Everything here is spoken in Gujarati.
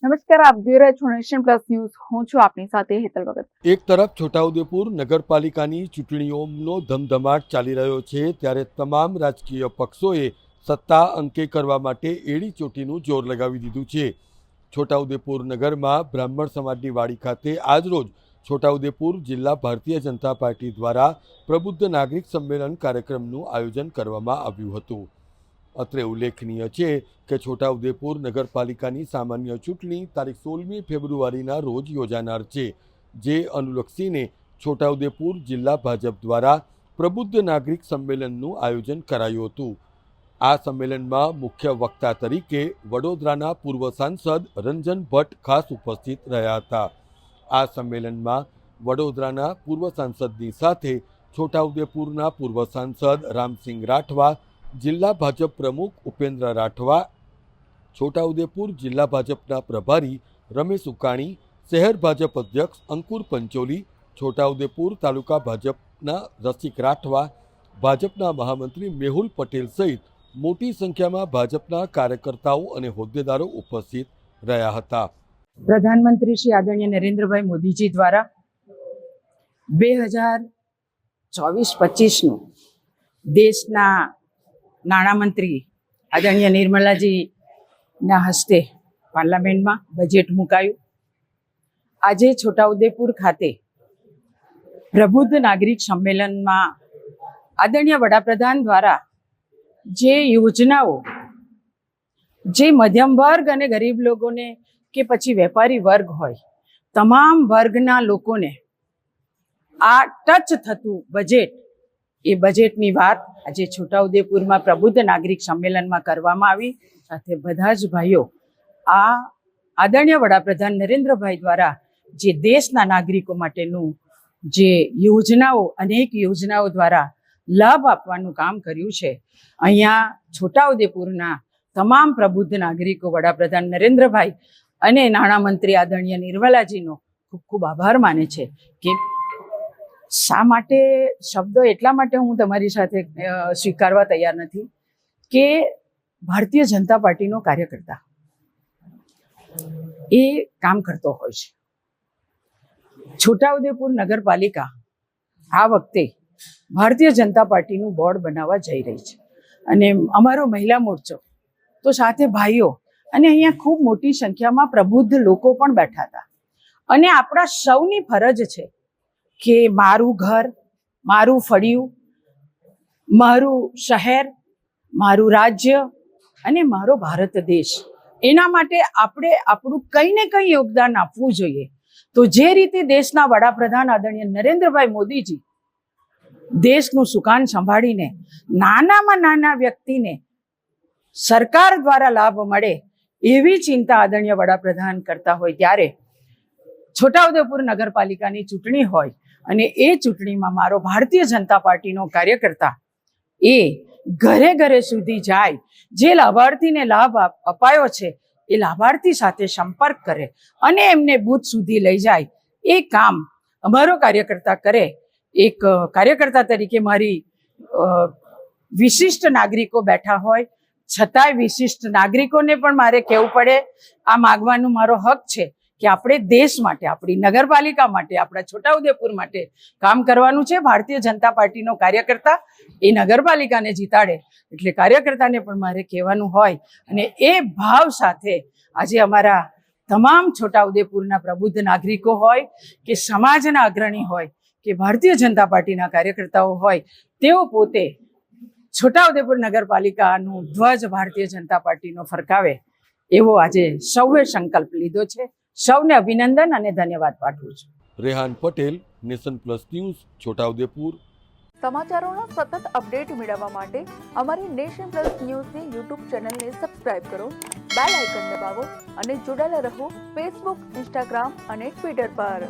નમસ્કાર, આપ જોઈ રહ્યા છો નેશન પ્લસ ન્યૂઝ. હું છું આપની સાથે હેતલ ભગત. એક તરફ છોટાઉદેપુર નગરપાલિકાની ચૂંટણીઓનો ધમધમાટ ચાલી રહ્યો છે, ત્યારે તમામ રાજકીય પક્ષોએ સત્તા અંકે કરવા માટે એડી ચોટીનું જોર લગાવી દીધું છે. છોટાઉદેપુર નગરમાં બ્રાહ્મણ સમાજની વાડી ખાતે આજરોજ છોટાઉદેપુર જિલ્લા ભારતીય જનતા પાર્ટી દ્વારા પ્રબુદ્ધ નાગરિક સંમેલન કાર્યક્રમનું આયોજન કરવામાં આવ્યું હતું. અત્રે ઉલ્લેખનીય છે કે છોટાઉદેપુર નગરપાલિકાની સામાન્ય ચૂંટણી તારીખ 16મી ફેબ્રુઆરીના રોજ યોજાનાર છે, જે અનુલક્ષીને છોટાઉદેપુર જિલ્લા ભાજપ દ્વારા પ્રબુદ્ધ નાગરિક સંમેલનનું આયોજન કરાયું હતું. આ સંમેલનમાં મુખ્ય વક્તા તરીકે વડોદરાના પૂર્વ સાંસદ રંજન ભટ્ટ ખાસ ઉપસ્થિત રહ્યા હતા. આ સંમેલનમાં વડોદરાના પૂર્વ સાંસદની સાથે છોટાઉદેપુરના પૂર્વ સાંસદ રામસિંહ રાઠવા, જિલ્લા ભાજપ પ્રમુખ ઉપેન્દ્ર રાઠવા, છોટાઉદેપુર જિલ્લા ભાજપના પ્રભારી રમેશ ઉકાણી, શહેર ભાજપ અધ્યક્ષ અંકુર પંચોલી, છોટાઉદેપુર તાલુકા ભાજપના રસિક રાઠવા, ભાજપના મહામંત્રી મેહુલ પટેલ સહિત મોટી સંખ્યામાં ભાજપના કાર્યકર્તાઓ અને હોદ્દેદારો ઉપસ્થિત રહ્યા હતા. પ્રધાનમંત્રી શ્રી આદરણીય નરેન્દ્રભાઈ મોદીજી દ્વારા 2024-25નું દેશના નાણામંત્રી આદરણીય નિર્મલાજીના હસ્તે પાર્લામેન્ટમાં બજેટ મુકાયું. આજે છોટાઉદેપુર ખાતે પ્રબુદ્ધ નાગરિક સંમેલનમાં આદરણીય વડાપ્રધાન દ્વારા જે યોજનાઓ જે મધ્યમ વર્ગ અને ગરીબ લોકોને કે પછી વેપારી વર્ગ હોય, તમામ વર્ગના લોકોને આ ટચ થતું બજેટ, એ બજેટની વાત આજે છોટાઉદેપુરમાં પ્રબુદ્ધ નાગરિક સંમેલનમાં કરવામાં આવી. સાથે બધા જ ભાઈઓ આ આદરણીય વડાપ્રધાન નરેન્દ્રભાઈ દ્વારા જે દેશના નાગરિકો માટેનું જે યોજનાઓ, અનેક યોજનાઓ દ્વારા લાભ આપવાનું કામ કર્યું છે, અહીંયા છોટાઉદેપુરના તમામ પ્રબુદ્ધ નાગરિકો વડાપ્રધાન નરેન્દ્રભાઈ અને નાણામંત્રી આદરણીય નિર્મલાજીનો ખૂબ ખૂબ આભાર માને છે. કે શા માટે શબ્દો એટલા માટે હું તમારી સાથે સ્વીકારવા તૈયાર નથી કે ભારતીય જનતા પાર્ટીનો કાર્યકર્તા એ કામ કરતો હોય છે. છોટાઉદેપુર નગરપાલિકા આ વખતે ભારતીય જનતા પાર્ટીનું બોર્ડ બનાવવા જઈ રહી છે, અને અમારો મહિલા મોરચો તો સાથે ભાઈઓ અને અહીંયા ખૂબ મોટી સંખ્યામાં પ્રબુદ્ધ લોકો પણ બેઠા હતા. અને આપણા સૌની ફરજ છે કે મારું ઘર, મારું ફળિયું, મારું શહેર, મારું રાજ્ય અને મારો ભારત દેશ, એના માટે આપણે આપણું કંઈ ને કંઈ યોગદાન આપવું જોઈએ. તો જે રીતે દેશના વડાપ્રધાન આદરણીય નરેન્દ્રભાઈ મોદીજી દેશનું સુકાન સંભાળીને નાનામાં નાના વ્યક્તિને સરકાર દ્વારા લાભ મળે એવી ચિંતા આદરણીય વડાપ્રધાન કરતા હોય, ત્યારે છોટાઉદેપુર નગરપાલિકાની ચૂંટણી હોય અને એ ચૂંટણીમાં મારો ભારતીય જનતા પાર્ટીનો કાર્યકર્તા એ ઘરે ઘરે સુધી જાય, જે લાભાર્થીને લાભ અપાયો છે એ લાભાર્થી સાથે સંપર્ક કરે અને એમને બૂથ સુધી લઈ જાય, એ કામ અમારો કાર્યકર્તા કરે. એક કાર્યકર્તા તરીકે મારી વિશિષ્ટ નાગરિકો બેઠા હોય છતાંય વિશિષ્ટ નાગરિકોને પણ મારે કહેવું પડે, આ માગવાનું મારો હક છે કે આપણે દેશ માટે, આપણી નગરપાલિકા માટે, આપણા છોટાઉદેપુર માટે કામ કરવાનું છે. ભારતીય જનતા પાર્ટીનો કાર્યકર્તા એ નગરપાલિકાને જીતાડે એટલે કાર્યકર્તાને પણ મારે કહેવાનું હોય. અને એ ભાવ સાથે આજે અમારા તમામ છોટાઉદેપુરના પ્રબુદ્ધ નાગરિકો હોય કે સમાજના અગ્રણી હોય કે ભારતીય જનતા પાર્ટીના કાર્યકર્તાઓ હોય, તેઓ પોતે છોટાઉદેપુર નગરપાલિકાનું ધ્વજ ભારતીય જનતા પાર્ટીનો ફરકાવે એવો આજે સૌએ સંકલ્પ લીધો છે. સૌને અભિનંદન અને ધન્યવાદ પાઠવું છું. Rehan Patel, nation plus news, Chhota Udaipur. સમાચારોના સતત અપડેટ મેળવવા માટે અમારી નેશન પ્લસ ન્યૂઝની યુટ્યુબ ચેનલને સબસ્ક્રાઇબ કરો, બેલ આઇકન દબાવો અને જોડાયેલા રહો ફેસબુક, ઇન્સ્ટાગ્રામ અને ટ્વિટર પર.